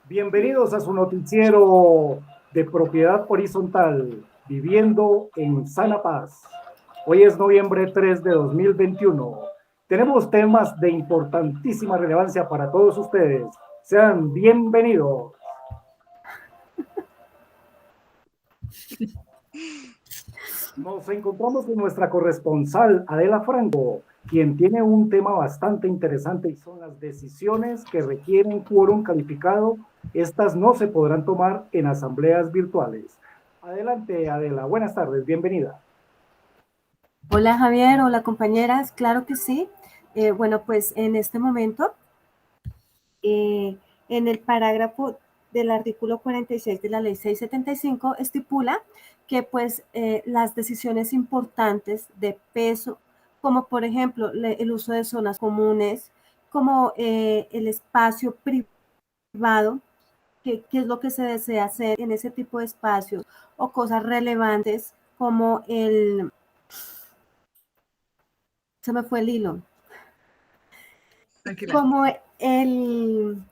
Bienvenidos a su noticiero de propiedad horizontal, viviendo en sana paz. Hoy es noviembre 3 de 2021. Tenemos temas de importantísima relevancia para todos ustedes. Sean bienvenidos. Nos encontramos con nuestra corresponsal Adela Franco, quien tiene un tema bastante interesante y son las decisiones que requieren quórum calificado. Estas no se podrán tomar en asambleas virtuales. Adelante, Adela. Buenas tardes, bienvenida. Hola Javier, hola compañeras, claro que sí. Bueno, pues en este momento, en el parágrafo del artículo 46 de la ley 675 estipula que pues las decisiones importantes de peso, como por ejemplo el uso de zonas comunes, como el espacio privado, qué es lo que se desea hacer en ese tipo de espacios, o cosas relevantes como se me fue el hilo, Tranquila. como el...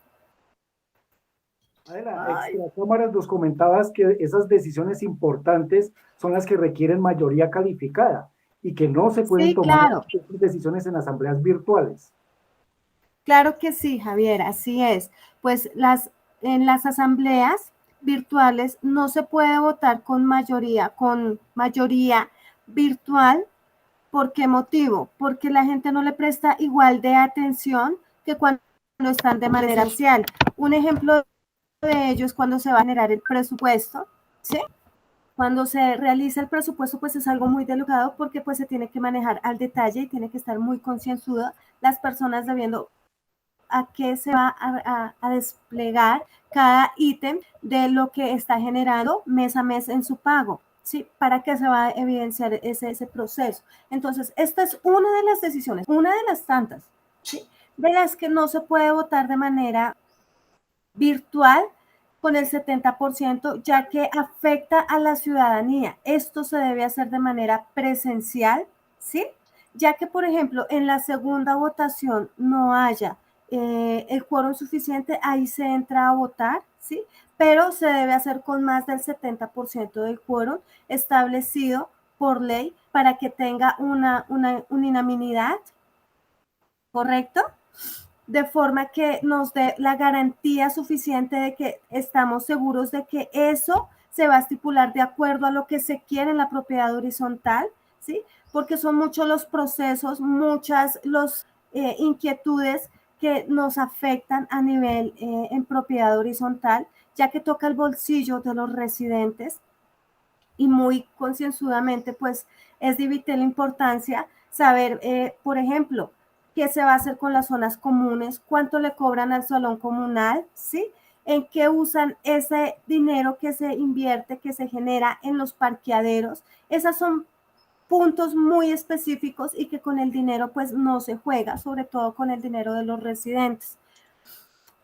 Adela, Ay, extra cámaras nos comentabas que esas decisiones importantes son las que requieren mayoría calificada y que no se pueden sí, tomar claro, decisiones en asambleas virtuales. claro que sí, Javier, así es. Pues en las asambleas virtuales no se puede votar con mayoría virtual. ¿Por qué motivo? Porque la gente no le presta igual de atención que cuando están de manera presencial. Un ejemplo de ello es cuando se va a generar el presupuesto, ¿sí? Cuando se realiza el presupuesto, pues es algo muy delicado porque pues se tiene que manejar al detalle y tiene que estar muy concienzuda las personas debiendo a qué se va a desplegar cada ítem de lo que está generando mes a mes en su pago, ¿sí? Para que se va a evidenciar ese proceso. Entonces, esta es una de las decisiones, una de las tantas, ¿sí? De las que no se puede votar de manera virtual con el 70%, ya que afecta a la ciudadanía. Esto se debe hacer de manera presencial, ¿sí? Ya que, por ejemplo, en la segunda votación no haya el quórum suficiente, ahí se entra a votar, ¿sí? Pero se debe hacer con más del 70% del quórum establecido por ley para que tenga una unanimidad, ¿correcto? De forma que nos dé la garantía suficiente de que estamos seguros de que eso se va a estipular de acuerdo a lo que se quiere en la propiedad horizontal, ¿sí? Porque son muchos los procesos, muchas las inquietudes que nos afectan a nivel en propiedad horizontal, ya que toca el bolsillo de los residentes y muy concienzudamente, pues es de vital importancia saber, por ejemplo, qué se va a hacer con las zonas comunes, cuánto le cobran al salón comunal, ¿sí? En qué usan ese dinero que se invierte, que se genera en los parqueaderos. Esas son puntos muy específicos y que con el dinero pues no se juega, sobre todo con el dinero de los residentes.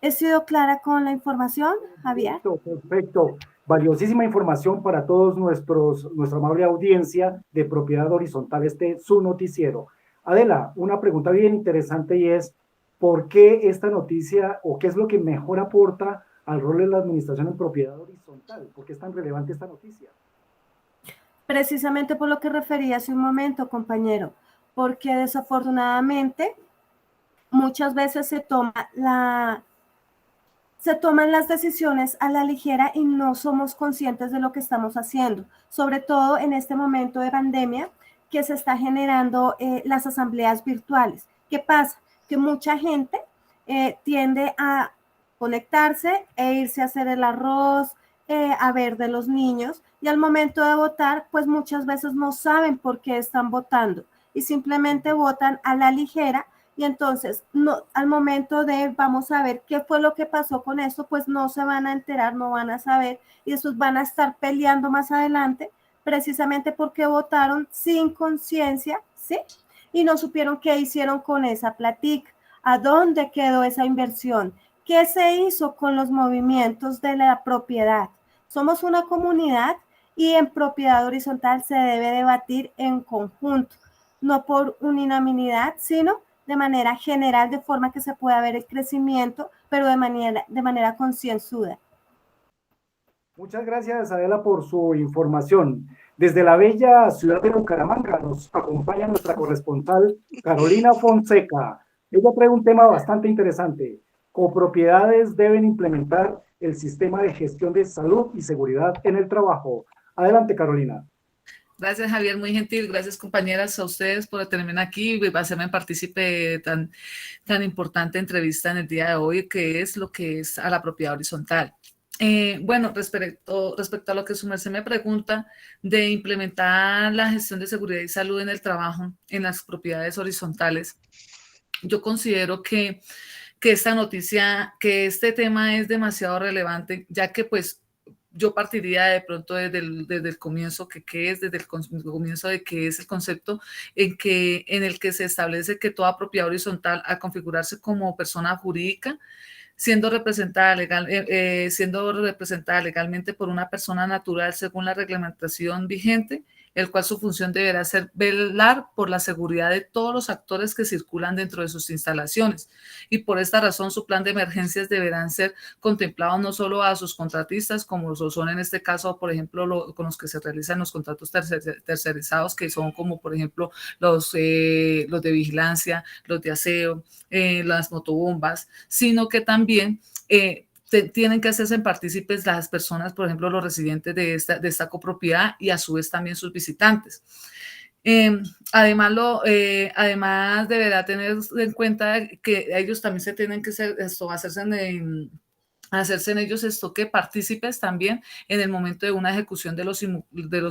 ¿He sido clara con la información, Javier? Perfecto, perfecto. Valiosísima información para todos nuestra amable audiencia de propiedad horizontal, su noticiero. Adela, una pregunta bien interesante y es, ¿por qué esta noticia o qué es lo que mejor aporta al rol de la administración en propiedad horizontal? ¿Por qué es tan relevante esta noticia? Precisamente por lo que refería hace un momento, compañero, porque desafortunadamente muchas veces se toman las decisiones a la ligera y no somos conscientes de lo que estamos haciendo, sobre todo en este momento de pandemia que se está generando las asambleas virtuales. ¿Qué pasa? Que mucha gente tiende a conectarse e irse a hacer el arroz, a ver de los niños, y al momento de votar, pues muchas veces no saben por qué están votando y simplemente votan a la ligera, y entonces no, al momento de vamos a ver qué fue lo que pasó con esto, pues no se van a enterar, no van a saber, y esos van a estar peleando más adelante precisamente porque votaron sin conciencia, ¿sí? Y no supieron qué hicieron con esa platica, a dónde quedó esa inversión, qué se hizo con los movimientos de la propiedad. Somos una comunidad y en propiedad horizontal se debe debatir en conjunto, no por unanimidad, sino de manera general, de forma que se pueda ver el crecimiento, pero de manera concienzuda. Muchas gracias, Adela, por su información. Desde la bella ciudad de Bucaramanga nos acompaña nuestra corresponsal Carolina Fonseca. Ella trae un tema bastante interesante. Copropiedades deben implementar el sistema de gestión de salud y seguridad en el trabajo. Adelante, Carolina. Gracias, Javier, muy gentil. Gracias, compañeras, a ustedes por tenerme aquí y hacerme partícipe de tan importante entrevista en el día de hoy, que es lo que es a la propiedad horizontal. Bueno, respecto a lo que su merced me pregunta de implementar la gestión de seguridad y salud en el trabajo, en las propiedades horizontales, yo considero que esta noticia, que este tema es demasiado relevante, ya que pues yo partiría de pronto desde el comienzo, desde el comienzo de qué es el concepto en el que se establece que toda propiedad horizontal, al configurarse como persona jurídica, siendo representada legalmente por una persona natural según la reglamentación vigente, el cual su función deberá ser velar por la seguridad de todos los actores que circulan dentro de sus instalaciones. Y por esta razón, su plan de emergencias deberán ser contemplados no solo a sus contratistas, como lo son en este caso, por ejemplo, con los que se realizan los contratos tercerizados, que son como, por ejemplo, los de vigilancia, los de aseo, las motobombas, sino que también tienen que hacerse partícipes las personas, por ejemplo, los residentes de esta copropiedad y a su vez también sus visitantes. Además deberá tener en cuenta que ellos también se tienen que hacerse en ellos partícipes también en el momento de una ejecución de los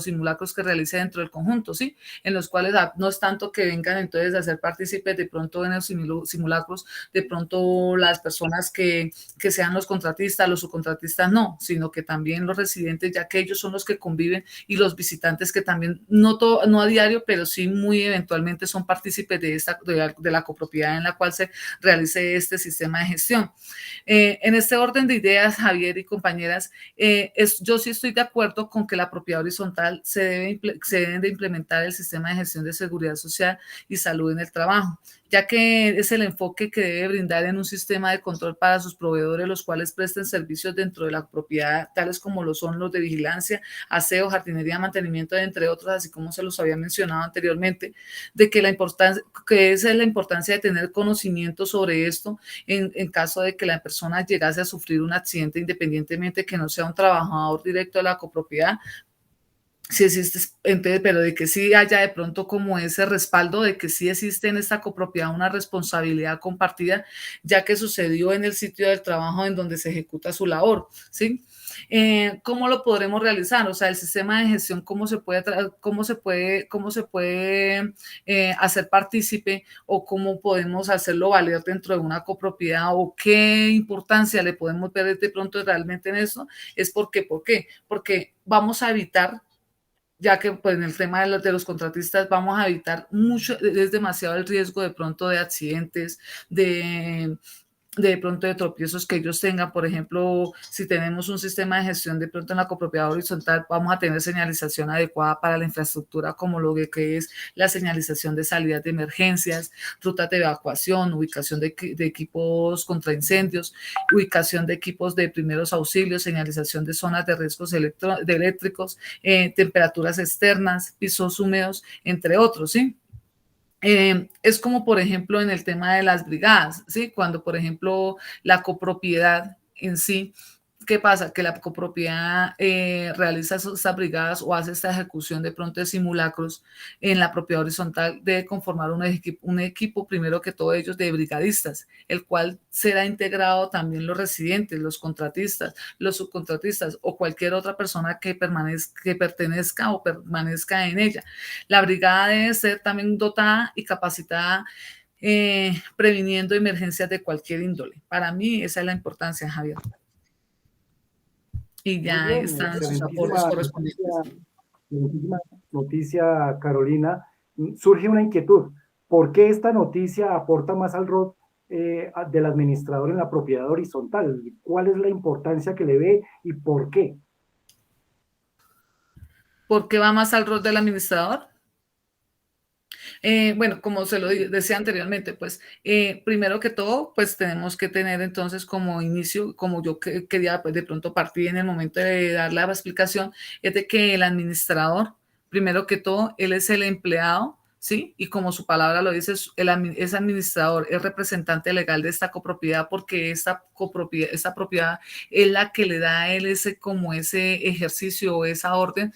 simulacros que realice dentro del conjunto, ¿sí? En los cuales no es tanto que vengan entonces a ser partícipes de pronto en los simulacros, de pronto las personas que sean los contratistas, los subcontratistas, no, sino que también los residentes, ya que ellos son los que conviven, y los visitantes que también, no a diario, pero sí muy eventualmente son partícipes de la copropiedad en la cual se realice este sistema de gestión. En este orden de ideas, Javier y compañeras, yo sí estoy de acuerdo con que la propiedad horizontal se deben de implementar el sistema de gestión de seguridad social y salud en el trabajo, ya que es el enfoque que debe brindar en un sistema de control para sus proveedores, los cuales presten servicios dentro de la propiedad, tales como lo son los de vigilancia, aseo, jardinería, mantenimiento, entre otros, así como se los había mencionado anteriormente, de que esa es la importancia de tener conocimiento sobre esto en caso de que la persona llegase a sufrir un accidente, independientemente que no sea un trabajador directo de la copropiedad. Sí existe, entonces, pero de que sí haya de pronto como ese respaldo de que sí existe en esta copropiedad una responsabilidad compartida, ya que sucedió en el sitio del trabajo en donde se ejecuta su labor, ¿sí? ¿Cómo lo podremos realizar? O sea, el sistema de gestión, ¿cómo se puede hacer partícipe, o cómo podemos hacerlo valer dentro de una copropiedad, o qué importancia le podemos ver de pronto realmente en eso? ¿Por qué? Porque vamos a evitar, ya que pues, en el tema de los contratistas vamos a evitar mucho, es demasiado el riesgo de pronto de accidentes, de pronto de tropiezos que ellos tengan. Por ejemplo, si tenemos un sistema de gestión de pronto en la copropiedad horizontal, vamos a tener señalización adecuada para la infraestructura, como lo que es la señalización de salidas de emergencias, rutas de evacuación, ubicación de equipos contra incendios, ubicación de equipos de primeros auxilios, señalización de zonas de riesgos eléctricos, temperaturas externas, pisos húmedos, entre otros, ¿sí? Es como, por ejemplo, en el tema de las brigadas, ¿sí? Cuando, por ejemplo, la copropiedad en sí, ¿qué pasa? Que la copropiedad realiza estas brigadas o hace esta ejecución de pronto de simulacros en la propiedad horizontal, debe conformar un equipo, primero que todo ellos, de brigadistas, el cual será integrado también los residentes, los contratistas, los subcontratistas o cualquier otra persona que pertenezca o permanezca en ella. La brigada debe ser también dotada y capacitada previniendo emergencias de cualquier índole. Para mí esa es la importancia, Javier. Y Muy ya bien, están sus aportes correspondientes. Excelentísima noticia, Carolina. Surge una inquietud. ¿Por qué esta noticia aporta más al rol del administrador en la propiedad horizontal? ¿Cuál es la importancia que le ve y por qué? ¿Por qué va más al rol del administrador? Bueno, como se lo decía anteriormente, pues primero que todo, pues tenemos que tener entonces como inicio, como yo quería pues, de pronto partir en el momento de dar la explicación, es de que el administrador, primero que todo, él es el empleado, ¿sí? Y como su palabra lo dice, es administrador, es representante legal de esta copropiedad porque esta propiedad es la que le da a él ese, como ese ejercicio o esa orden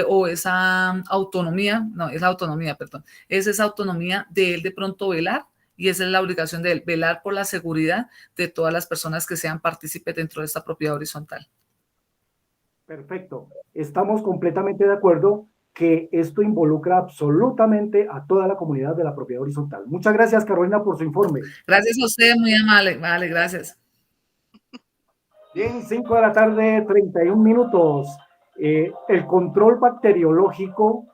o esa autonomía, no, es la autonomía, perdón, es esa autonomía de él de pronto velar y esa es la obligación de él, velar por la seguridad de todas las personas que sean partícipes dentro de esta propiedad horizontal. Perfecto. Estamos completamente de acuerdo que esto involucra absolutamente a toda la comunidad de la propiedad horizontal. Muchas gracias, Carolina, por su informe. Gracias a usted, muy amable. Vale, gracias. Bien, 5 de la tarde, 31 minutos. El control bacteriológico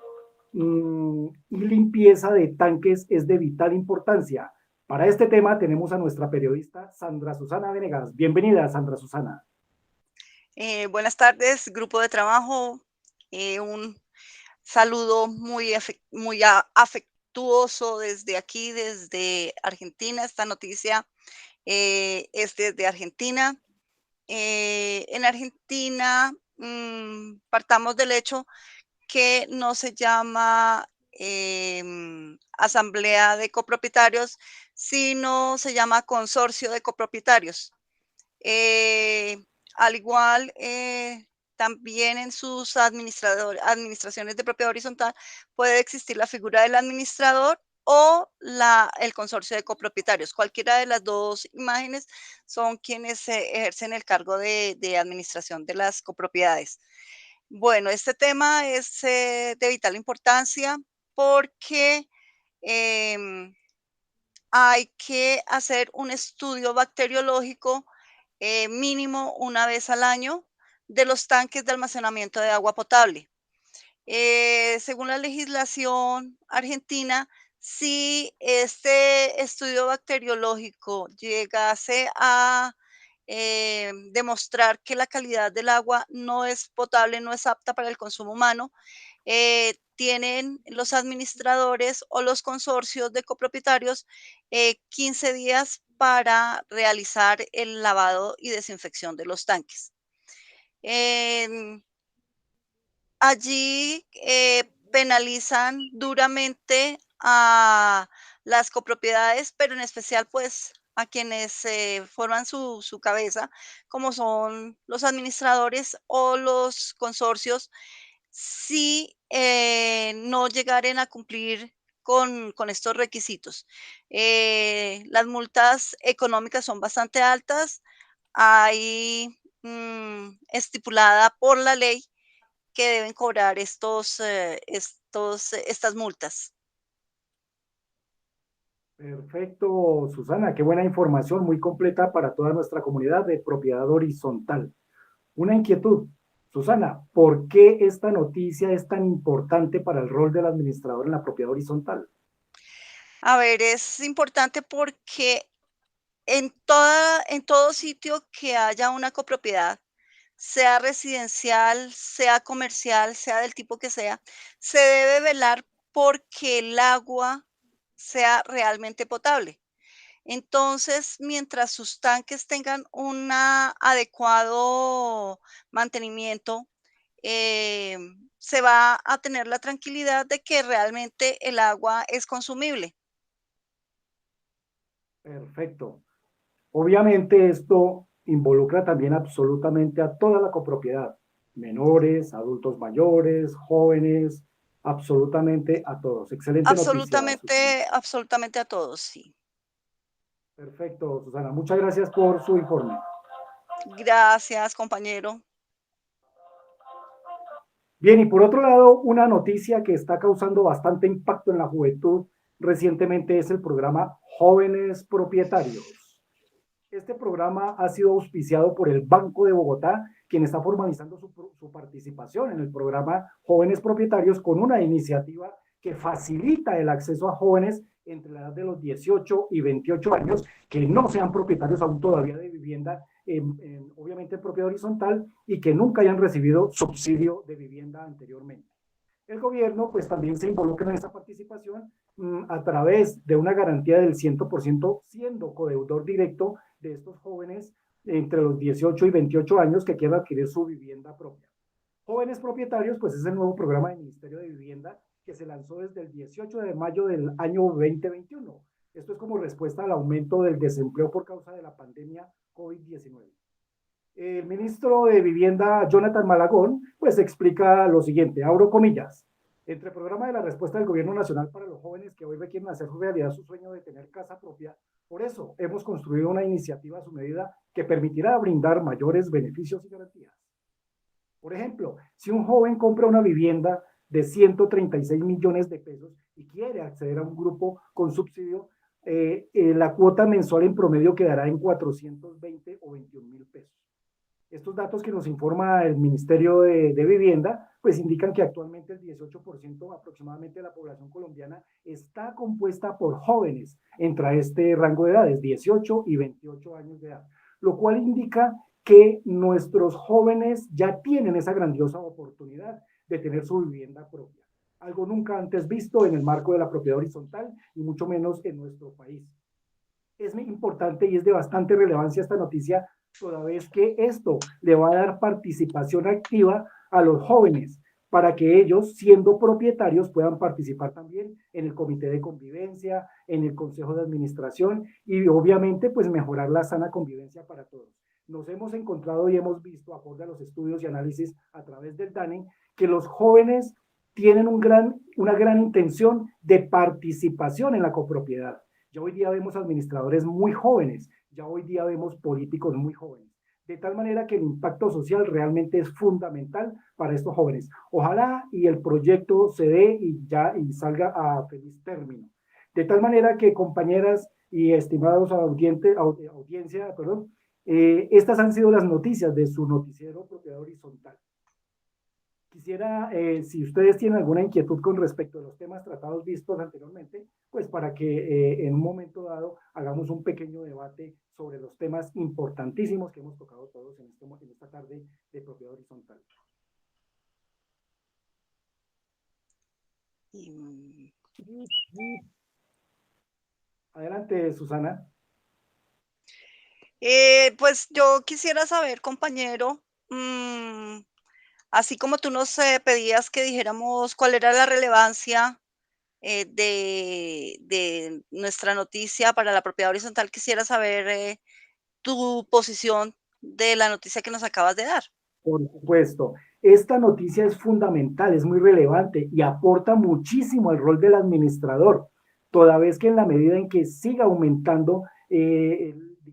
y limpieza de tanques es de vital importancia. Para este tema tenemos a nuestra periodista Sandra Susana Venegas. Bienvenida, Sandra Susana. Buenas tardes, grupo de trabajo. Un saludo muy afectuoso desde aquí, desde Argentina. Esta noticia es desde Argentina. En Argentina, partamos del hecho que no se llama asamblea de copropietarios, sino se llama consorcio de copropietarios. Al igual, también en sus administraciones de propiedad horizontal puede existir la figura del administrador o el consorcio de copropietarios. Cualquiera de las dos imágenes son quienes ejercen el cargo de administración de las copropiedades. Bueno, este tema es de vital importancia porque hay que hacer un estudio bacteriológico mínimo una vez al año de los tanques de almacenamiento de agua potable. Según la legislación argentina, si este estudio bacteriológico llegase a demostrar que la calidad del agua no es potable, no es apta para el consumo humano, tienen los administradores o los consorcios de copropietarios 15 días para realizar el lavado y desinfección de los tanques. Allí penalizan duramente a las copropiedades, pero en especial pues a quienes forman su cabeza, como son los administradores o los consorcios, si no llegaren a cumplir con estos requisitos. Las multas económicas son bastante altas. Hay estipulada por la ley que deben cobrar estas multas. Perfecto, Susana, qué buena información, muy completa para toda nuestra comunidad de propiedad horizontal. Una inquietud, Susana, ¿por qué esta noticia es tan importante para el rol del administrador en la propiedad horizontal? A ver, es importante porque en todo sitio que haya una copropiedad, sea residencial, sea comercial, sea del tipo que sea, se debe velar porque el agua sea realmente potable. Entonces, mientras sus tanques tengan un adecuado mantenimiento, se va a tener la tranquilidad de que realmente el agua es consumible. Perfecto. Obviamente esto involucra también absolutamente a toda la copropiedad, menores, adultos mayores, jóvenes, absolutamente a todos. Excelente noticia, Susana. Absolutamente a todos, sí. Perfecto, Susana. Muchas gracias por su informe. Gracias, compañero. Bien, y por otro lado, una noticia que está causando bastante impacto en la juventud recientemente es el programa Jóvenes Propietarios. Este programa ha sido auspiciado por el Banco de Bogotá, quien está formalizando su participación en el programa Jóvenes Propietarios con una iniciativa que facilita el acceso a jóvenes entre la edad de los 18 y 28 años que no sean propietarios aún todavía de vivienda, obviamente en propiedad horizontal, y que nunca hayan recibido subsidio de vivienda anteriormente. El gobierno pues también se involucra en esta participación a través de una garantía del 100% siendo codeudor directo de estos jóvenes entre los 18 y 28 años que quieran adquirir su vivienda propia. Jóvenes propietarios, pues es el nuevo programa del Ministerio de Vivienda que se lanzó desde el 18 de mayo del año 2021. Esto es como respuesta al aumento del desempleo por causa de la pandemia COVID-19. El ministro de Vivienda, Jonathan Malagón, pues explica lo siguiente, abro comillas, entre el programa de la respuesta del Gobierno Nacional para los jóvenes que hoy requieren hacer realidad su sueño de tener casa propia, por eso hemos construido una iniciativa a su medida que permitirá brindar mayores beneficios y garantías. Por ejemplo, si un joven compra una vivienda de 136 millones de pesos y quiere acceder a un grupo con subsidio, la cuota mensual en promedio quedará en 420 o 21.000 pesos. Estos datos que nos informa el Ministerio de Vivienda, pues indican que actualmente el 18% aproximadamente de la población colombiana está compuesta por jóvenes entre este rango de edades, 18 y 28 años de edad, lo cual indica que nuestros jóvenes ya tienen esa grandiosa oportunidad de tener su vivienda propia, algo nunca antes visto en el marco de la propiedad horizontal y mucho menos en nuestro país. Es muy importante y es de bastante relevancia esta noticia, toda vez que esto le va a dar participación activa a los jóvenes para que ellos, siendo propietarios, puedan participar también en el comité de convivencia, en el consejo de administración y obviamente pues mejorar la sana convivencia para todos. Nos hemos encontrado y hemos visto, acorde a los estudios y análisis a través del DANE, que los jóvenes tienen una gran intención de participación en la copropiedad. Ya hoy día vemos administradores muy jóvenes, ya hoy día vemos políticos muy jóvenes. De tal manera que el impacto social realmente es fundamental para estos jóvenes. Ojalá y el proyecto se dé y salga a feliz término. De tal manera que, compañeras y estimados audiencia, estas han sido las noticias de su noticiero Propiedad Horizontal. Quisiera, si ustedes tienen alguna inquietud con respecto a los temas tratados vistos anteriormente, pues para que en un momento dado hagamos un pequeño debate sobre los temas importantísimos que hemos tocado todos en esta tarde de Propiedad Horizontal. Adelante, Susana. Pues yo quisiera saber, compañero, así como tú nos pedías que dijéramos cuál era la relevancia de nuestra noticia para la propiedad horizontal, quisiera saber tu posición de la noticia que nos acabas de dar. Por supuesto, esta noticia es fundamental, es muy relevante y aporta muchísimo al rol del administrador, toda vez que en la medida en que siga aumentando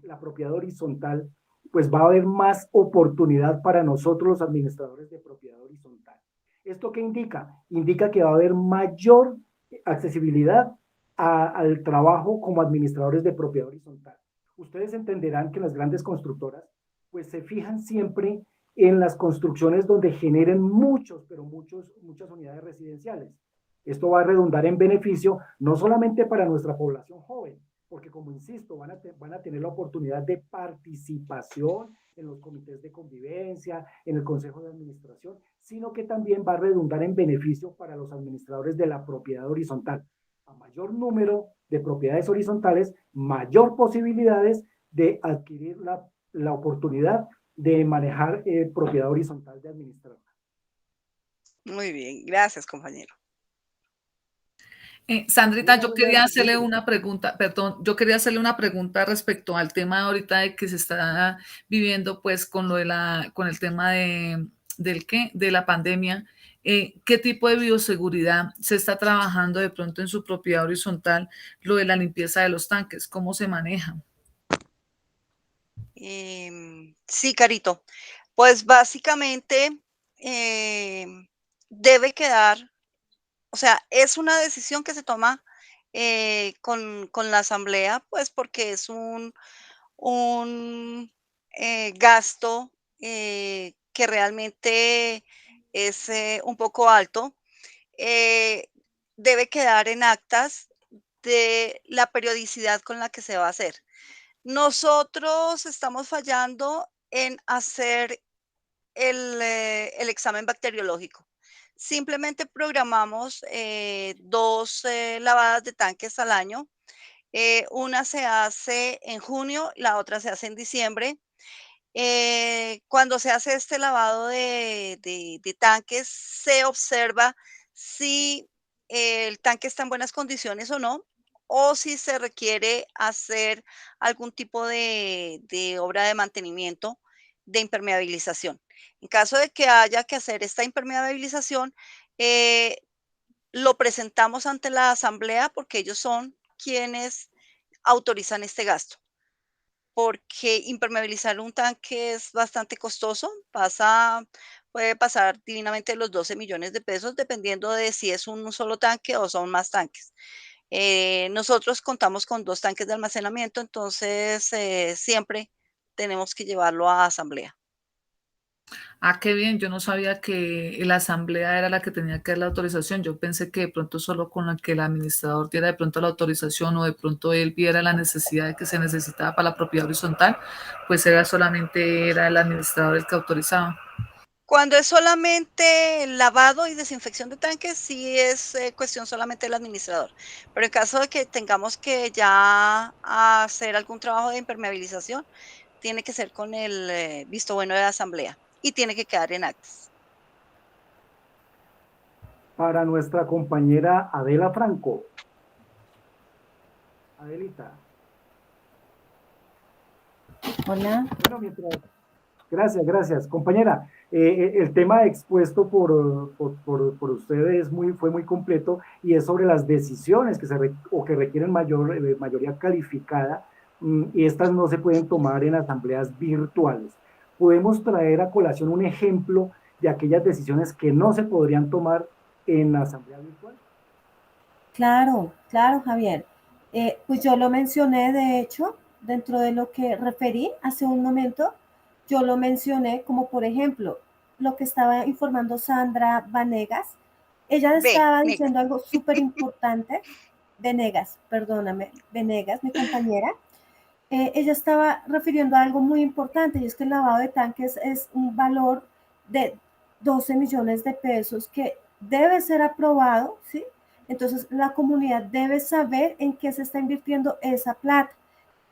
la propiedad horizontal, pues va a haber más oportunidad para nosotros los administradores de propiedad horizontal. ¿Esto qué indica? Indica que va a haber mayor accesibilidad al trabajo como administradores de propiedad horizontal. Ustedes entenderán que las grandes constructoras pues se fijan siempre en las construcciones donde generen muchas unidades residenciales. Esto va a redundar en beneficio no solamente para nuestra población joven, porque como insisto, van a tener la oportunidad de participación en los comités de convivencia, en el consejo de administración, sino que también va a redundar en beneficio para los administradores de la propiedad horizontal. A mayor número de propiedades horizontales, mayor posibilidades de adquirir la oportunidad de manejar propiedad horizontal de administrador. Muy bien, gracias, compañero. Sandrita, yo quería hacerle una pregunta, perdón, yo quería hacerle una pregunta respecto al tema ahorita de que se está viviendo pues con lo de con el tema de la pandemia. ¿Qué tipo de bioseguridad se está trabajando de pronto en su propiedad horizontal, lo de la limpieza de los tanques? ¿Cómo se maneja? Sí, Carito. Pues básicamente debe quedar, o sea, es una decisión que se toma con la asamblea, pues porque es un gasto que realmente es un poco alto. Debe quedar en actas de la periodicidad con la que se va a hacer. Nosotros estamos fallando en hacer el examen bacteriológico. simplemente programamos 2 lavadas de tanques al año. Una se hace en junio, la otra se hace en diciembre. Cuando se hace este lavado de tanques, se observa si el tanque está en buenas condiciones o si se requiere hacer algún tipo de obra de mantenimiento de impermeabilización. En caso de que haya que hacer esta impermeabilización, eh, lo presentamos ante la asamblea porque ellos son quienes autorizan este gasto, porque impermeabilizar un tanque es bastante costoso, puede pasar divinamente los 12 millones de pesos, dependiendo de si es un solo tanque o son más tanques. Nosotros contamos con 2 tanques de almacenamiento, entonces siempre tenemos que llevarlo a asamblea. Ah, qué bien, yo no sabía que la asamblea era la que tenía que dar la autorización. Yo pensé que de pronto solo con la que el administrador diera de pronto la autorización o de pronto él viera la necesidad que se necesitaba para la propiedad horizontal, pues era el administrador el que autorizaba. Cuando es solamente lavado y desinfección de tanques, sí es cuestión solamente del administrador. Pero en caso de que tengamos que ya hacer algún trabajo de impermeabilización, tiene que ser con el visto bueno de la asamblea y tiene que quedar en actas. Para nuestra compañera Adela Franco. Adelita. Hola. Bueno, gracias, gracias. Compañera, el tema expuesto por ustedes fue muy completo y es sobre las decisiones que requieren mayoría calificada, y estas no se pueden tomar en asambleas virtuales. ¿Podemos traer a colación un ejemplo de aquellas decisiones que no se podrían tomar en la asamblea virtual? Claro, claro, Javier. Pues yo lo mencioné, de hecho, dentro de lo que referí hace un momento, yo lo mencioné como, por ejemplo, lo que estaba informando Sandra Vanegas. Ella estaba Nick. diciendo algo súper importante. Venegas, perdóname, Venegas, mi compañera. Ella estaba refiriendo a algo muy importante, y es que el lavado de tanques es un valor de 12 millones de pesos que debe ser aprobado, ¿sí? Entonces la comunidad debe saber en qué se está invirtiendo esa plata.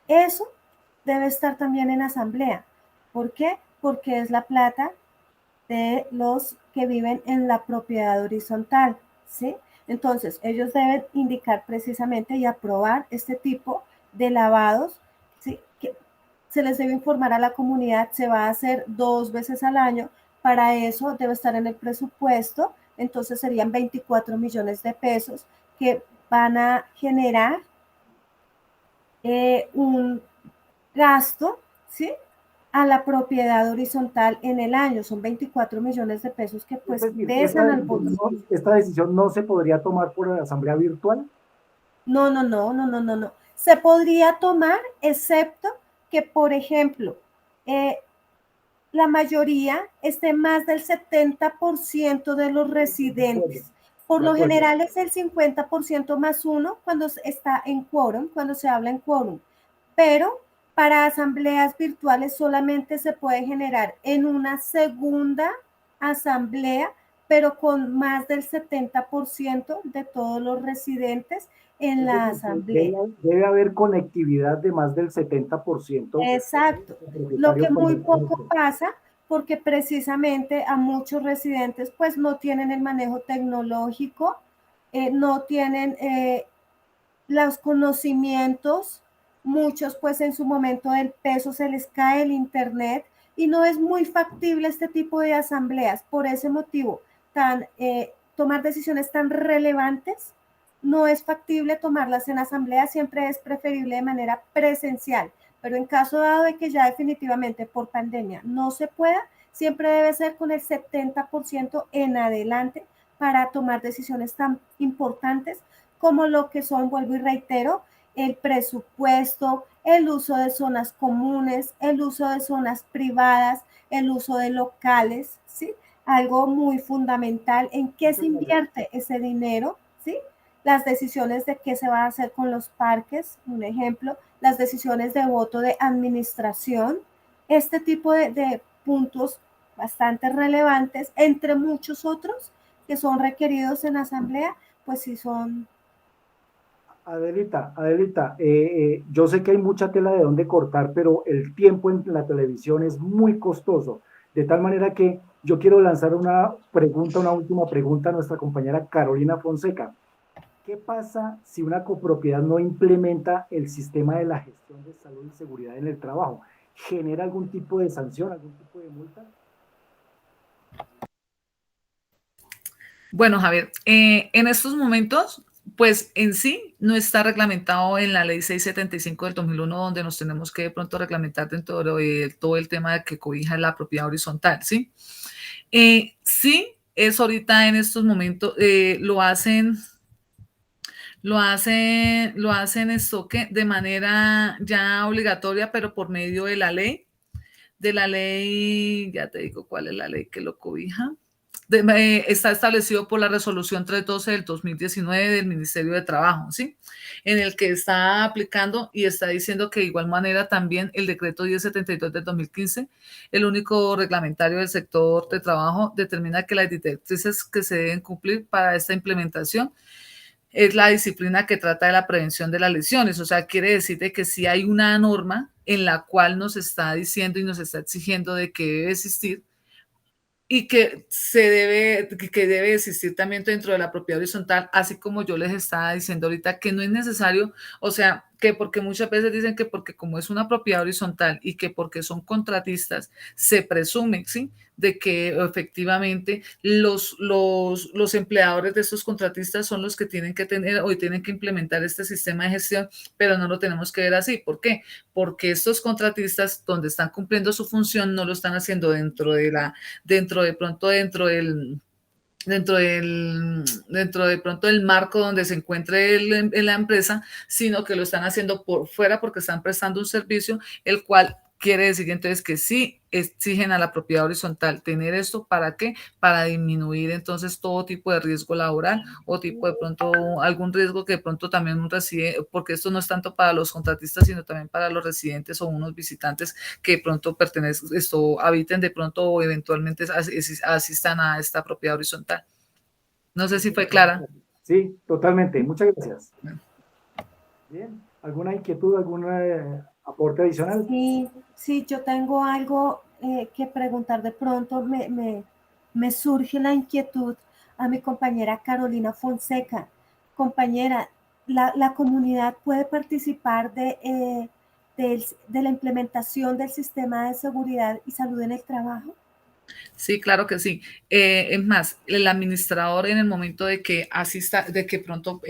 Eso debe estar también en asamblea. ¿Por qué? Porque es la plata de los que viven en la propiedad horizontal, ¿sí? Entonces, ellos deben indicar precisamente y aprobar este tipo de lavados, ¿sí? Que se les debe informar a la comunidad, se va a hacer 2 veces al año, para eso debe estar en el presupuesto, entonces serían 24 millones de pesos que van a generar un gasto, ¿sí? A la propiedad horizontal en el año. Son 24 millones de pesos que Es pues decir, pesan al bolsillo. esta decisión no se podría tomar por la asamblea virtual. No, no, no, no, no, no, no. Se podría tomar, excepto que, por ejemplo, eh, la mayoría esté más del 70% de los De acuerdo, residentes. Por de lo acuerdo. general es el 50% más uno cuando está en quórum, cuando se habla en quórum. Pero para asambleas virtuales solamente se puede generar en una segunda asamblea, pero con más del 70% de todos los residentes en Es la decir, que asamblea. debe haber conectividad de más del 70% Exacto. de Lo que propietarios con muy el poco pasa, porque precisamente a muchos residentes pues no tienen el manejo tecnológico, no tienen los conocimientos, muchos pues en su momento del peso se les cae el internet y no es muy factible este tipo de asambleas. Por ese motivo, tomar decisiones tan relevantes no es factible tomarlas en asamblea, siempre es preferible de manera presencial, pero en caso dado de que ya definitivamente por pandemia no se pueda, siempre debe ser con el 70% en adelante para tomar decisiones tan importantes como lo que son, vuelvo y reitero, el presupuesto, el uso de zonas comunes, el uso de zonas privadas, el uso de locales, ¿sí? Algo muy fundamental, en qué se invierte ese dinero, ¿sí? Las decisiones de qué se va a hacer con los parques, un ejemplo, las decisiones de voto de administración, este tipo de puntos bastante relevantes, entre muchos otros, que son requeridos en asamblea, pues sí son. Adelita, yo sé que hay mucha tela de dónde cortar, pero el tiempo en la televisión es muy costoso, de tal manera que yo quiero lanzar una pregunta, una última pregunta a nuestra compañera Carolina Fonseca. ¿Qué pasa si una copropiedad no implementa el sistema de la gestión de salud y seguridad en el trabajo? ¿Genera algún tipo de sanción, algún tipo de multa? Bueno, Javier, en estos momentos, pues en sí no está reglamentado en la ley 675 del 2001, donde nos tenemos que de pronto reglamentar dentro de todo el tema de que cobija la propiedad horizontal, ¿sí? Sí, es ahorita en estos momentos, lo hacen esto que de manera ya obligatoria, pero por medio de la ley, ya te digo cuál es la ley que lo cobija. Está establecido por la resolución 312 del 2019 del Ministerio de Trabajo, ¿sí? En el que está aplicando y está diciendo que de igual manera también el decreto 1072 del 2015, el único reglamentario del sector de trabajo, determina que las directrices que se deben cumplir para esta implementación es la disciplina que trata de la prevención de las lesiones. O sea, quiere decir de que si hay una norma en la cual nos está diciendo y nos está exigiendo de que debe existir y que debe existir también dentro de la propiedad horizontal, así como yo les estaba diciendo ahorita que no es necesario, o sea, que porque muchas veces dicen que porque como es una propiedad horizontal y que porque son contratistas, se presume, ¿sí? De que efectivamente los empleadores de estos contratistas son los que tienen que tener o tienen que implementar este sistema de gestión, pero no lo tenemos que ver así. ¿Por qué? Porque estos contratistas, donde están cumpliendo su función, no lo están haciendo dentro de pronto del marco donde se encuentre en la empresa, sino que lo están haciendo por fuera porque están prestando un servicio, el cual quiere decir entonces que sí exigen a la propiedad horizontal tener esto. ¿Para qué? Para disminuir entonces todo tipo de riesgo laboral o tipo de pronto algún riesgo que de pronto también un residente, porque esto no es tanto para los contratistas, sino también para los residentes o unos visitantes que de pronto habiten de pronto o eventualmente asistan a esta propiedad horizontal. No sé si fue clara. Sí, totalmente. Muchas gracias. Bien. ¿Alguna inquietud, algún aporte adicional? Sí, sí, yo tengo algo que preguntar. De pronto me surge la inquietud a mi compañera Carolina Fonseca. Compañera, ¿la comunidad puede participar de la implementación del sistema de seguridad y salud en el trabajo? Sí, claro que sí. Es más, el administrador en el momento de que asista, de que pronto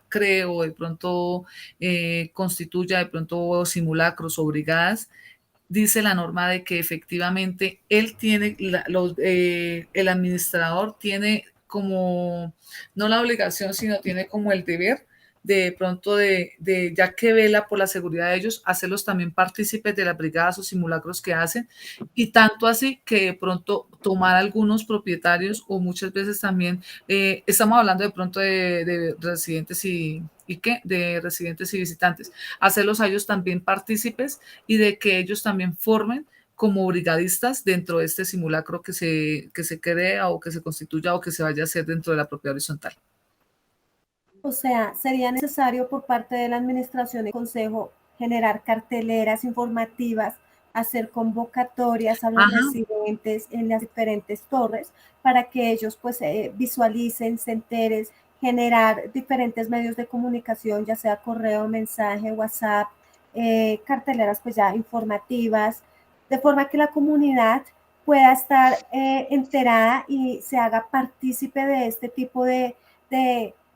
cree o de pronto constituya de pronto simulacros o brigadas, dice la norma de que efectivamente él tiene, el administrador tiene como, no la obligación, sino tiene como el deber de pronto ya que vela por la seguridad de ellos, hacerlos también partícipes de las brigadas o simulacros que hacen, y tanto así que de pronto tomar algunos propietarios o muchas veces también, estamos hablando de pronto de residentes de residentes y visitantes, hacerlos a ellos también partícipes y de que ellos también formen como brigadistas dentro de este simulacro que se crea o que se constituya o que se vaya a hacer dentro de la propiedad horizontal. O sea, sería necesario por parte de la administración y consejo generar carteleras informativas, hacer convocatorias a los Ajá. residentes en las diferentes torres para que ellos pues visualicen, se enteren, generar diferentes medios de comunicación, ya sea correo, mensaje, WhatsApp, carteleras pues ya informativas, de forma que la comunidad pueda estar enterada y se haga partícipe de este tipo de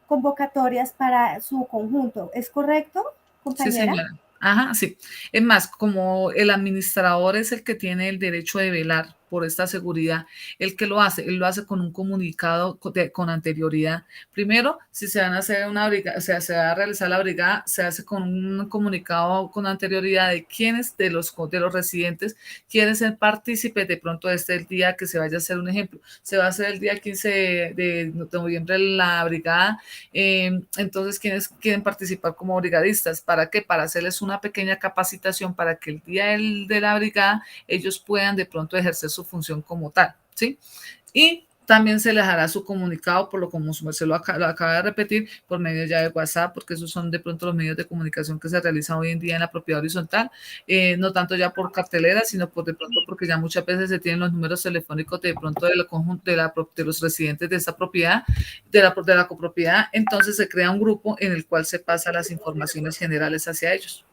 convocatorias para su conjunto. ¿Es correcto, Sí, compañera? señora. Ajá, sí. Es más, como el administrador es el que tiene el derecho de velar por esta seguridad, el que lo hace, él lo hace con un comunicado con anterioridad. Primero, si se van a hacer una brigada, o sea, se va a realizar la brigada, se hace con un comunicado con anterioridad de quiénes de los residentes quieren ser partícipes de pronto de este día que se vaya a hacer. Un ejemplo, se va a hacer el día 15 de noviembre la brigada, entonces, ¿quiénes quieren participar como brigadistas? ¿Para qué? Para hacerles una pequeña capacitación para que el día de la brigada ellos puedan de pronto ejercer su función como tal, ¿sí? Y también se les hará su comunicado, por lo como su merced lo acaba de repetir, por medio ya de WhatsApp, porque esos son de pronto los medios de comunicación que se realizan hoy en día en la propiedad horizontal, no tanto ya por cartelera, sino por de pronto porque ya muchas veces se tienen los números telefónicos de pronto del conjunto de los residentes de esta propiedad, de la copropiedad, entonces se crea un grupo en el cual se pasa las informaciones generales hacia ellos.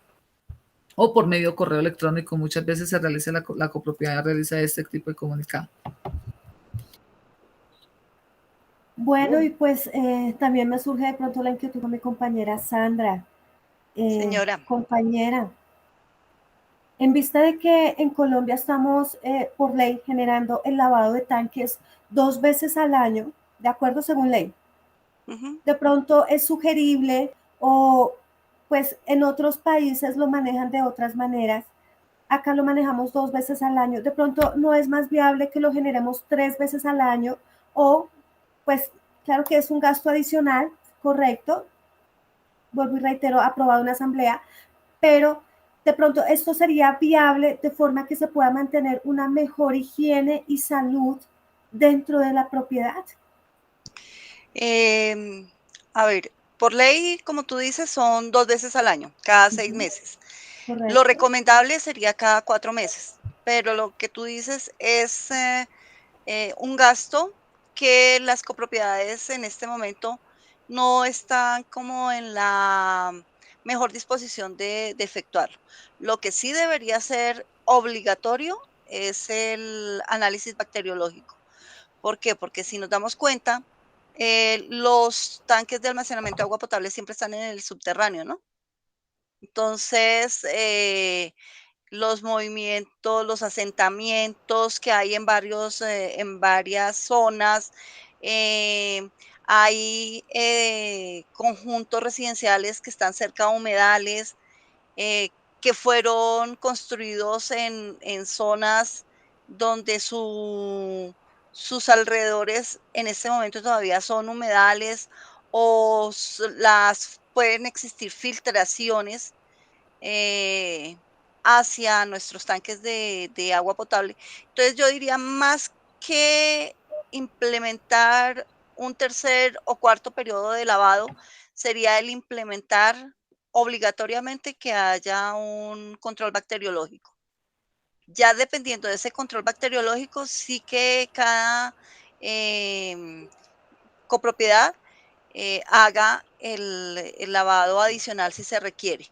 O por medio de correo electrónico, muchas veces se realiza la copropiedad realiza este tipo de comunicado. Bueno, y pues también me surge de pronto la inquietud con mi compañera Sandra. Señora. Compañera, en vista de que en Colombia estamos por ley generando el lavado de tanques 2 veces al año, de acuerdo según ley, de pronto es sugerible o pues en otros países lo manejan de otras maneras. Acá lo manejamos 2 veces al año. De pronto no es más viable que lo generemos 3 veces al año o pues claro que es un gasto adicional, correcto. Vuelvo y reitero, aprobado en asamblea, pero de pronto esto sería viable de forma que se pueda mantener una mejor higiene y salud dentro de la propiedad. A ver, por ley, como tú dices, son 2 veces al año, cada 6 meses. Correcto. Lo recomendable sería cada 4 meses, pero lo que tú dices es un gasto que las copropiedades en este momento no están como en la mejor disposición de efectuarlo. Lo que sí debería ser obligatorio es el análisis bacteriológico. ¿Por qué? Porque si nos damos cuenta, los tanques de almacenamiento de agua potable siempre están en el subterráneo, ¿no? Entonces, los movimientos, los asentamientos que hay en varias zonas, eh, hay conjuntos residenciales que están cerca de humedales, que fueron construidos en zonas donde sus alrededores en este momento todavía son humedales o pueden existir filtraciones hacia nuestros tanques de agua potable. Entonces yo diría más que implementar un tercer o cuarto periodo de lavado, sería el implementar obligatoriamente que haya un control bacteriológico. Ya dependiendo de ese control bacteriológico, sí que cada copropiedad haga el lavado adicional si se requiere,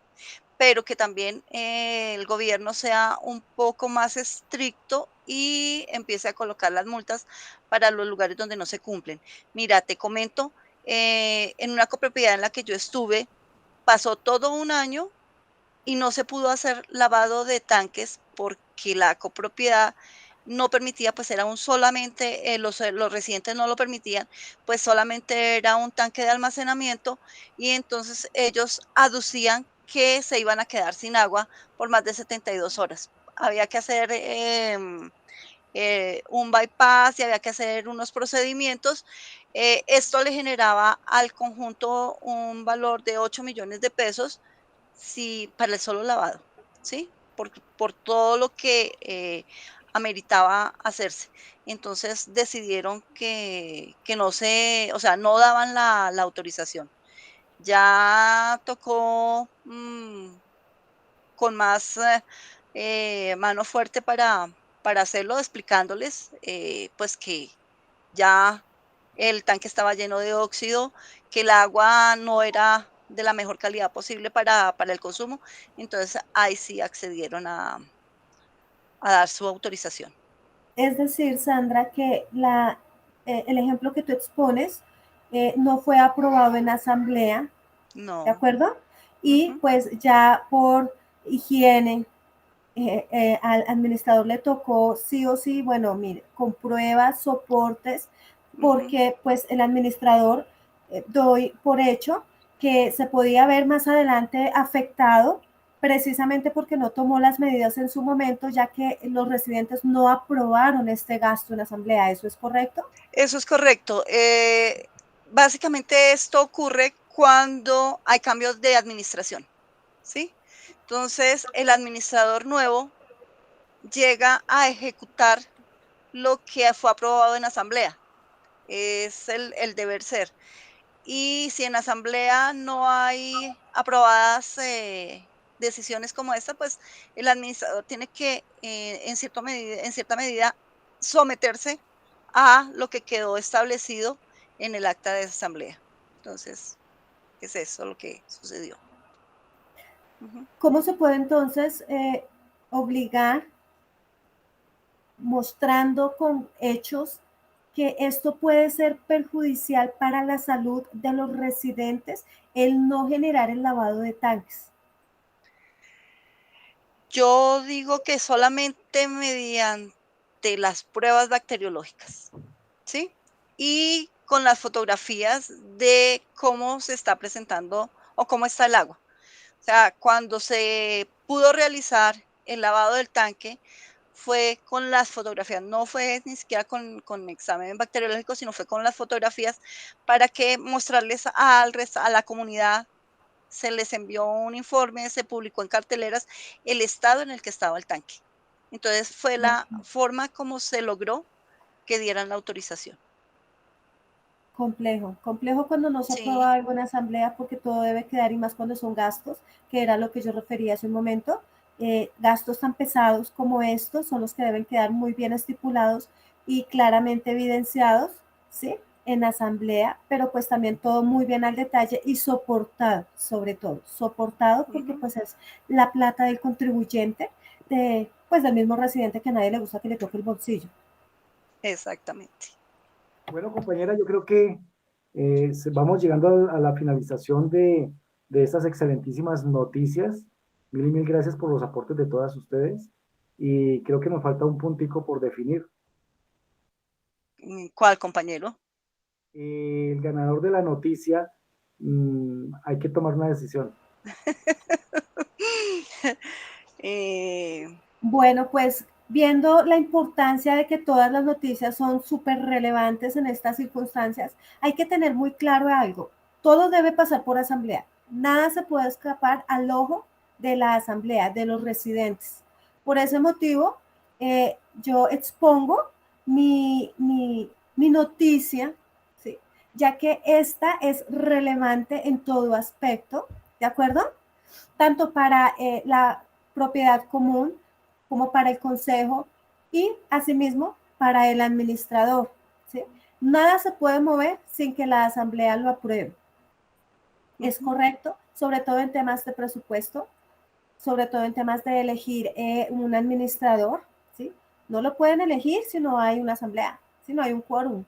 pero que también el gobierno sea un poco más estricto y empiece a colocar las multas para los lugares donde no se cumplen. Mira, te comento, en una copropiedad en la que yo estuve, pasó todo un año y no se pudo hacer lavado de tanques porque la copropiedad no permitía, pues era solamente, los residentes no lo permitían, pues solamente era un tanque de almacenamiento y entonces ellos aducían que se iban a quedar sin agua por más de 72 horas. Había que hacer un bypass y había que hacer unos procedimientos. Esto le generaba al conjunto un valor de 8 millones de pesos para el solo lavado, ¿sí? Por todo lo que ameritaba hacerse. Entonces decidieron que no o sea, no daban la autorización. Ya tocó con más mano fuerte para hacerlo, explicándoles pues que ya el tanque estaba lleno de óxido, que el agua no era de la mejor calidad posible para el consumo. Entonces ahí sí accedieron a dar su autorización. Es decir, Sandra, que el ejemplo que tú expones no fue aprobado en asamblea, No. ¿de acuerdo? Y pues ya por higiene, al administrador le tocó sí o sí, bueno, mire, con pruebas, soportes, porque pues el administrador doy por hecho que se podía ver más adelante afectado precisamente porque no tomó las medidas en su momento, ya que los residentes no aprobaron este gasto en asamblea. ¿Eso es correcto? Eso es correcto. Básicamente esto ocurre cuando hay cambios de administración, ¿sí? Entonces, el administrador nuevo llega a ejecutar lo que fue aprobado en asamblea. es el deber ser. Y si en asamblea no hay aprobadas decisiones como esta, pues el administrador tiene que, en cierta medida, someterse a lo que quedó establecido en el acta de asamblea. Entonces, es eso lo que sucedió. Ujú. ¿Cómo se puede entonces obligar, mostrando con hechos, que esto puede ser perjudicial para la salud de los residentes, el no generar el lavado de tanques? Yo digo que solamente mediante las pruebas bacteriológicas, ¿sí? Y con las fotografías de cómo se está presentando o cómo está el agua. O sea, cuando se pudo realizar el lavado del tanque, fue con las fotografías, no fue ni siquiera con examen bacteriológico, sino fue con las fotografías para que mostrarles a la comunidad, se les envió un informe, se publicó en carteleras el estado en el que estaba el tanque. Entonces fue la forma como se logró que dieran la autorización. Complejo, complejo cuando no se aprueba Sí. algo en asamblea porque todo debe quedar y más cuando son gastos, que era lo que yo refería hace un momento. Gastos tan pesados como estos son los que deben quedar muy bien estipulados y claramente evidenciados, ¿sí? En asamblea, pero pues también todo muy bien al detalle y soportado, sobre todo, soportado porque Ujú. pues es la plata del contribuyente, pues del mismo residente que a nadie le gusta que le toque el bolsillo. Exactamente. Bueno, compañera, yo creo que vamos llegando a la finalización de estas excelentísimas noticias. Mil y mil gracias por los aportes de todas ustedes. Y creo que nos falta un puntico por definir. ¿Cuál, compañero? El ganador de la noticia, hay que tomar una decisión. Eh, Bueno, pues viendo la importancia de que todas las noticias son súper relevantes en estas circunstancias, hay que tener muy claro algo. Todo debe pasar por asamblea. Nada se puede escapar al ojo de la asamblea, de los residentes. Por ese motivo, yo expongo mi noticia, ¿sí? Ya que esta es relevante en todo aspecto, ¿de acuerdo? Tanto para la propiedad común como para el consejo y asimismo para el administrador, ¿sí? Nada se puede mover sin que la asamblea lo apruebe. Es ujú. correcto, sobre todo en temas de presupuesto, sobre todo en temas de elegir un administrador, ¿sí? No lo pueden elegir si no hay una asamblea, si no hay un quórum.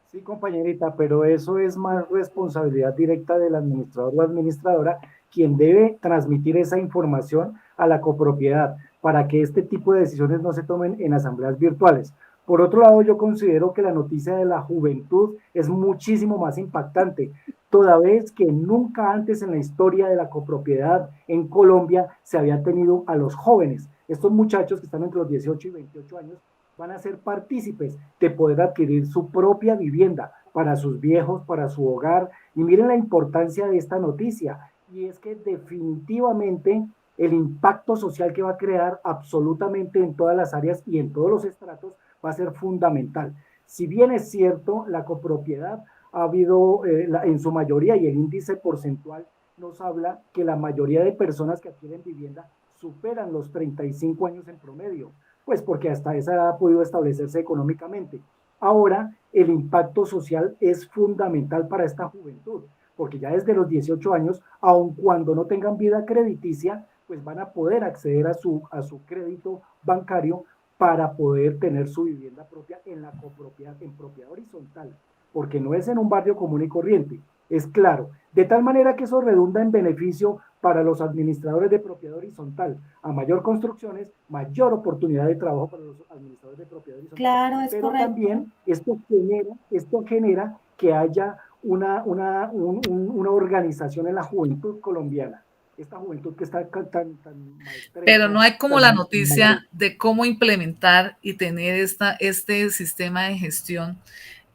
Sí, compañerita, pero eso es más responsabilidad directa del administrador o administradora, quien debe transmitir esa información a la copropiedad para que este tipo de decisiones no se tomen en asambleas virtuales. Por otro lado, yo considero que la noticia de la juventud es muchísimo más impactante, toda vez que nunca antes en la historia de la copropiedad en Colombia se había tenido a los jóvenes. Estos muchachos que están entre los 18 y 28 años van a ser partícipes de poder adquirir su propia vivienda para sus viejos, para su hogar. Y miren la importancia de esta noticia. Y es que definitivamente el impacto social que va a crear absolutamente en todas las áreas y en todos los estratos va a ser fundamental. Si bien es cierto, la copropiedad ha habido en su mayoría, y el índice porcentual nos habla que la mayoría de personas que adquieren vivienda superan los 35 años en promedio, pues porque hasta esa edad ha podido establecerse económicamente. Ahora, el impacto social es fundamental para esta juventud, porque ya desde los 18 años, aun cuando no tengan vida crediticia, pues van a poder acceder a su crédito bancario para poder tener su vivienda propia en la copropiedad, en propiedad horizontal, porque no es en un barrio común y corriente, es claro, de tal manera que eso redunda en beneficio para los administradores de propiedad horizontal. A mayor construcciones, mayor oportunidad de trabajo para los administradores de propiedad horizontal. Claro, es Pero correcto. también esto genera que haya una organización en la juventud colombiana. Esta juventud que está tan Pero maltrecha, no hay como la tan noticia de cómo implementar y tener este sistema de gestión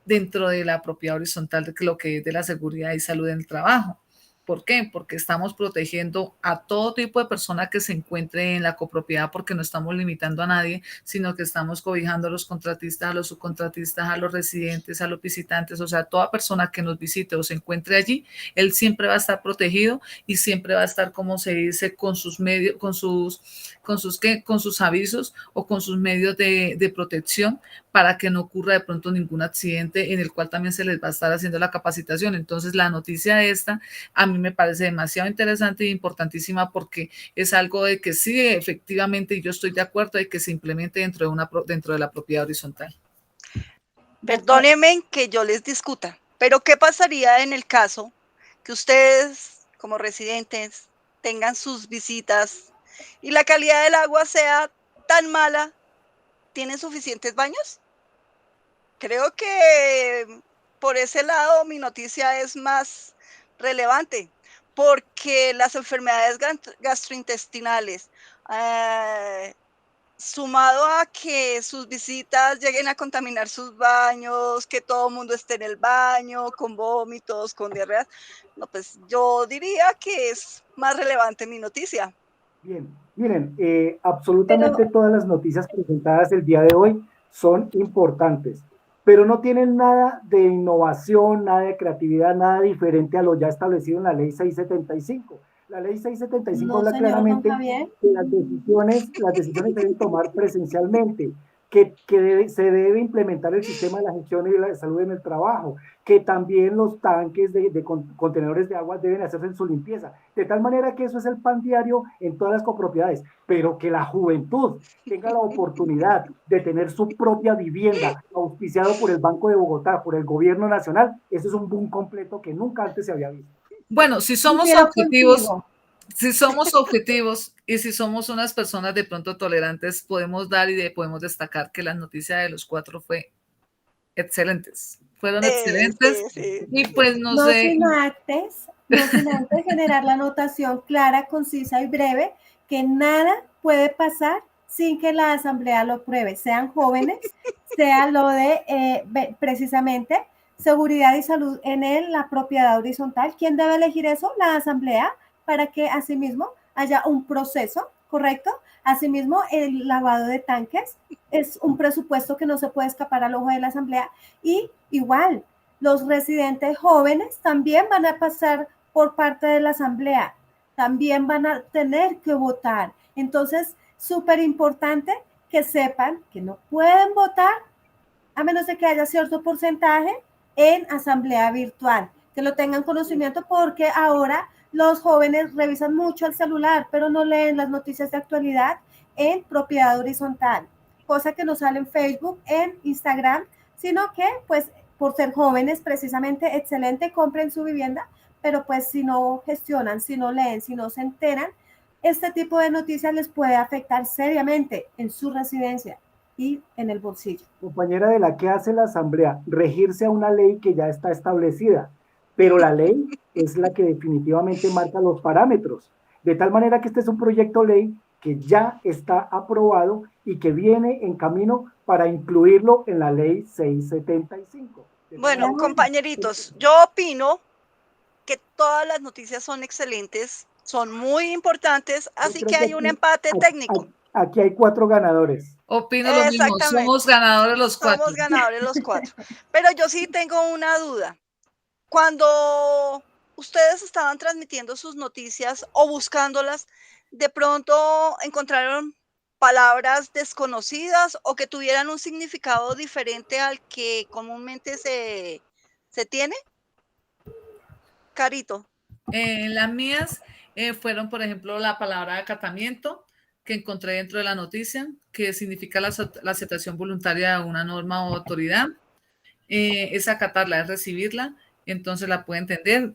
dentro de la propiedad horizontal de lo que es de la seguridad y salud en el trabajo. ¿Por qué? Porque estamos protegiendo a todo tipo de persona que se encuentre en la copropiedad, porque no estamos limitando a nadie, sino que estamos cobijando a los contratistas, a los subcontratistas, a los residentes, a los visitantes, o sea, toda persona que nos visite o se encuentre allí, él siempre va a estar protegido y siempre va a estar, como se dice, con sus medios, con sus avisos o con sus medios de protección para que no ocurra de pronto ningún accidente, en el cual también se les va a estar haciendo la capacitación. Entonces, la noticia esta a mí me parece demasiado interesante e importantísima, porque es algo de que sí, efectivamente, y yo estoy de acuerdo de que se implemente dentro de la propiedad horizontal. Perdónenme que yo les discuta, pero ¿qué pasaría en el caso que ustedes, como residentes, tengan sus visitas y la calidad del agua sea tan mala? ¿Tienen suficientes baños? Creo que por ese lado mi noticia es más relevante, porque las enfermedades gastrointestinales, sumado a que sus visitas lleguen a contaminar sus baños, que todo el mundo esté en el baño con vómitos, con diarreas, no, pues yo diría que es más relevante mi noticia. Bien, miren, absolutamente todas las noticias presentadas el día de hoy son importantes, pero no tienen nada de innovación, nada de creatividad, nada diferente a lo ya establecido en la ley 675. La ley 675 No, habla señor don claramente Javier. que las decisiones deben tomar presencialmente, que se debe implementar el sistema de la gestión y de la salud en el trabajo, que también los tanques de contenedores de agua deben hacerse en su limpieza, de tal manera que eso es el pan diario en todas las copropiedades, pero que la juventud tenga la oportunidad de tener su propia vivienda auspiciado por el Banco de Bogotá, por el gobierno nacional, eso es un boom completo que nunca antes se había visto. Bueno, si somos Difiero objetivos, contigo. si somos objetivos y si somos unas personas de pronto tolerantes, podemos dar podemos destacar que la noticia de los 4 fue excelentes. Fueron excelentes Sí, sí. y pues no No sé. sin antes, no sin antes generar la anotación clara, concisa y breve, que nada puede pasar sin que la asamblea lo pruebe, sean jóvenes, sea lo de precisamente seguridad y salud en la propiedad horizontal. ¿Quién debe elegir eso? La asamblea, para que asimismo haya un proceso, ¿correcto? Asimismo, el lavado de tanques es un presupuesto que no se puede escapar al ojo de la asamblea, y igual los residentes jóvenes también van a pasar por parte de la asamblea, también van a tener que votar. Entonces, súper importante que sepan que no pueden votar a menos de que haya cierto porcentaje en asamblea virtual, que lo tengan conocimiento, porque ahora los jóvenes revisan mucho el celular, pero no leen las noticias de actualidad en propiedad horizontal, cosa que no sale en Facebook, en Instagram, sino que pues por ser jóvenes precisamente excelente, compren su vivienda, pero pues si no gestionan, si no leen, si no se enteran, este tipo de noticias les puede afectar seriamente en su residencia y en el bolsillo. Compañera, de la que hace la asamblea, regirse a una ley que ya está establecida, pero la ley es la que definitivamente marca los parámetros, de tal manera que este es un proyecto ley que ya está aprobado y que viene en camino para incluirlo en la ley 675. Bueno, compañeritos, yo opino que todas las noticias son excelentes, son muy importantes, así que hay un empate técnico. Aquí hay 4 ganadores. Opino lo mismo, somos ganadores los 4. Somos ganadores los 4. Pero yo sí tengo una duda. Cuando ustedes estaban transmitiendo sus noticias o buscándolas, de pronto encontraron palabras desconocidas o que tuvieran un significado diferente al que comúnmente se tiene. Carito. Las mías fueron, por ejemplo, la palabra acatamiento, que encontré dentro de la noticia, que significa la aceptación voluntaria de una norma o autoridad. Es acatarla, es recibirla, entonces la puede entender.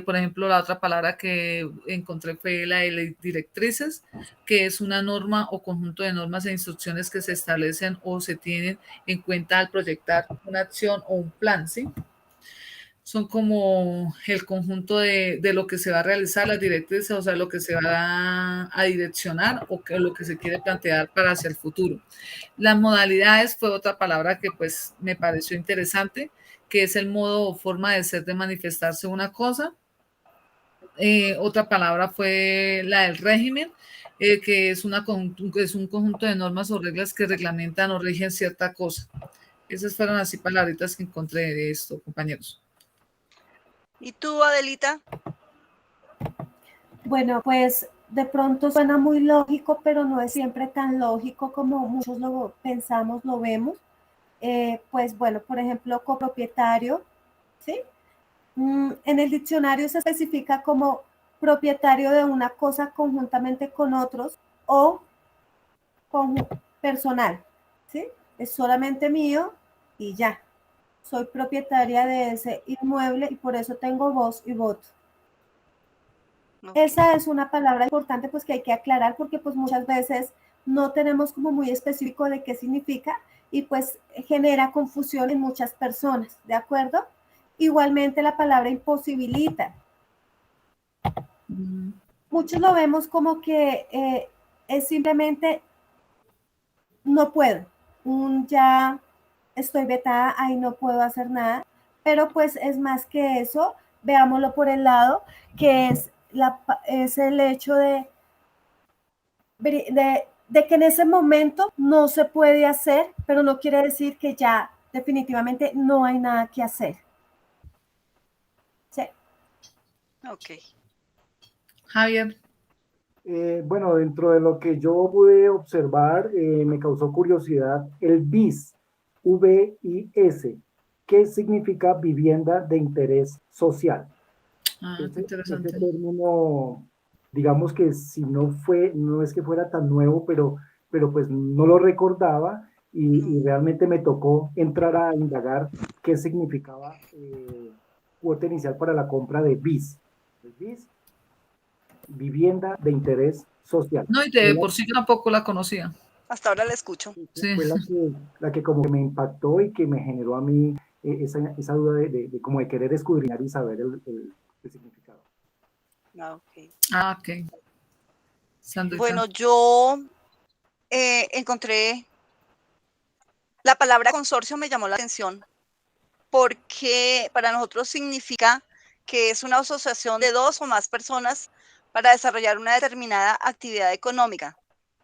Por ejemplo, la otra palabra que encontré fue la de directrices, que es una norma o conjunto de normas e instrucciones que se establecen o se tienen en cuenta al proyectar una acción o un plan, ¿sí? Son como el conjunto de lo que se va a realizar, las directrices, o sea, lo que se va a direccionar o lo que se quiere plantear para hacia el futuro. Las modalidades fue otra palabra que pues me pareció interesante, que es el modo o forma de ser, de manifestarse una cosa. otra palabra fue la del régimen, que es es un conjunto de normas o reglas que reglamentan o rigen cierta cosa. Esas fueron así palabritas que encontré de esto, compañeros. ¿Y tú, Adelita? Bueno, pues de pronto suena muy lógico, pero no es siempre tan lógico como muchos lo pensamos, lo vemos. Pues bueno, por ejemplo, copropietario, ¿sí? En el diccionario se especifica como propietario de una cosa conjuntamente con otros o personal, ¿sí? Es solamente mío y ya. Soy propietaria de ese inmueble y por eso tengo voz y voto. Okay. Esa es una palabra importante pues que hay que aclarar porque pues muchas veces no tenemos como muy específico de qué significa y pues genera confusión en muchas personas, ¿de acuerdo? Igualmente la palabra imposibilita. Muchos lo vemos como que es simplemente no puedo, ya estoy vetada, ahí no puedo hacer nada, pero pues es más que eso, veámoslo por el lado, que es el hecho de que en ese momento no se puede hacer, pero no quiere decir que ya definitivamente no hay nada que hacer. Sí. Ok. Javier. Bueno, dentro de lo que yo pude observar, me causó curiosidad el BIS, V-I-S. ¿Qué significa vivienda de interés social? Qué interesante. Este término, digamos que si no es que fuera tan nuevo, pero pues no lo recordaba y realmente me tocó entrar a indagar qué significaba cuota inicial para la compra de BIS. El BIS, vivienda de interés social. No, y de por sí yo tampoco la conocía. Hasta ahora la escucho. Sí. Fue la que como que me impactó y que me generó a mí esa duda como de querer escudriñar y saber el significado. Ok. Ah, ok. Sandrita. Bueno, yo encontré la palabra consorcio, me llamó la atención porque para nosotros significa que es una asociación de dos o más personas para desarrollar una determinada actividad económica,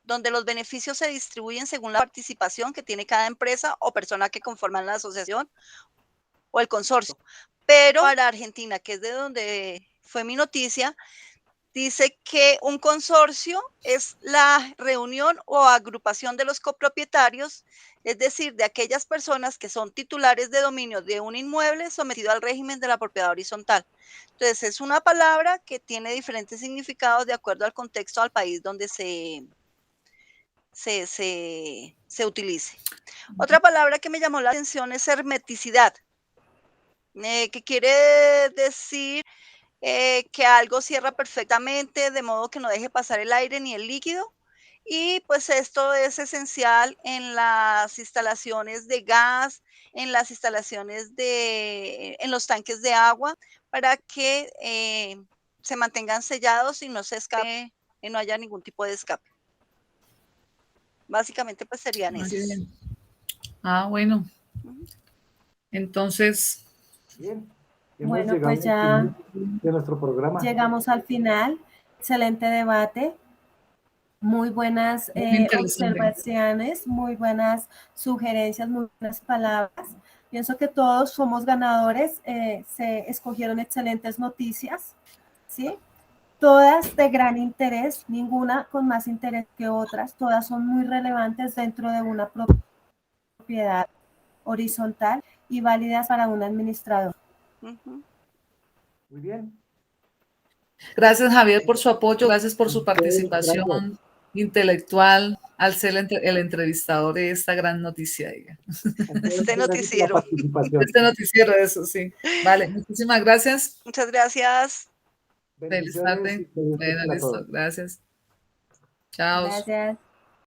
donde los beneficios se distribuyen según la participación que tiene cada empresa o persona que conforman la asociación o el consorcio. Pero para Argentina, que es de donde fue mi noticia, dice que un consorcio es la reunión o agrupación de los copropietarios, es decir, de aquellas personas que son titulares de dominio de un inmueble sometido al régimen de la propiedad horizontal. Entonces, es una palabra que tiene diferentes significados de acuerdo al contexto al país donde se utilice. Otra palabra que me llamó la atención es hermeticidad, que quiere decir que algo cierra perfectamente, de modo que no deje pasar el aire ni el líquido. Y pues esto es esencial en las instalaciones de gas, en las instalaciones en los tanques de agua, para que se mantengan sellados y no se escape, y no haya ningún tipo de escape. Básicamente pues serían esos. Ah, bueno. Entonces. Bien. Bueno, pues ya de nuestro programa. Llegamos al final. Excelente debate. Muy buenas observaciones, muy buenas sugerencias, muy buenas palabras. Pienso que todos somos ganadores. Se escogieron excelentes noticias, ¿sí? Todas de gran interés, ninguna con más interés que otras. Todas son muy relevantes dentro de una propiedad horizontal y válidas para un administrador. Muy bien. Gracias, Javier, por su apoyo, gracias por su participación intelectual al ser el entrevistador de esta gran noticia. Este noticiero. Este noticiero, eso sí. Vale, muchísimas gracias. Muchas gracias. Feliz tarde. Bueno, listo, gracias. Chao. Gracias.